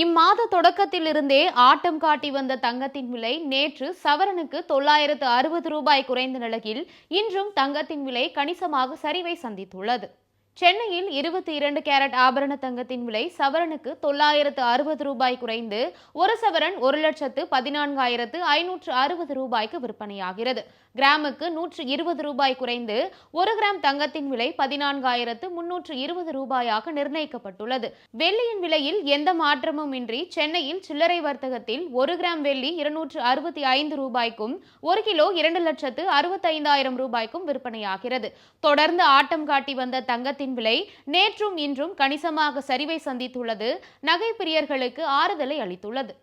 இம்மாத தொடக்கத்திலிருந்தே ஆட்டம் காட்டி வந்த தங்கத்தின் விலை நேற்று சவரனுக்கு 960 ரூபாய் குறைந்த நிலையில் இன்றும் தங்கத்தின் விலை கணிசமாக சரிவை சந்தித்துள்ளது. சென்னையில் 22 கேரட் ஆபரண தங்கத்தின் விலை சவரனுக்கு 960 ரூபாய் குறைந்து ஒரு சவரன் 1,14,560 ரூபாய்க்கு விற்பனையாகிறது. கிராமுக்கு 120 ரூபாய் குறைந்து ஒரு கிராம் தங்கத்தின் விலை 14,320 ரூபாயாக நிர்ணயிக்கப்பட்டுள்ளது. வெள்ளியின் விலையில் எந்த மாற்றமும் இன்றி சென்னையில் சில்லறை வர்த்தகத்தில் ஒரு கிராம் வெள்ளி 265 ரூபாய்க்கும் ஒரு கிலோ 2,65,000 ரூபாய்க்கும் விற்பனையாகிறது. தொடர்ந்து ஆட்டம் காட்டி வந்த தங்கத்தின் விலை நேற்றும் இன்றும் கணிசமாக சரிவை சந்தித்துள்ளது நகை பிரியர்களுக்கு ஆறுதலை அளித்துள்ளது.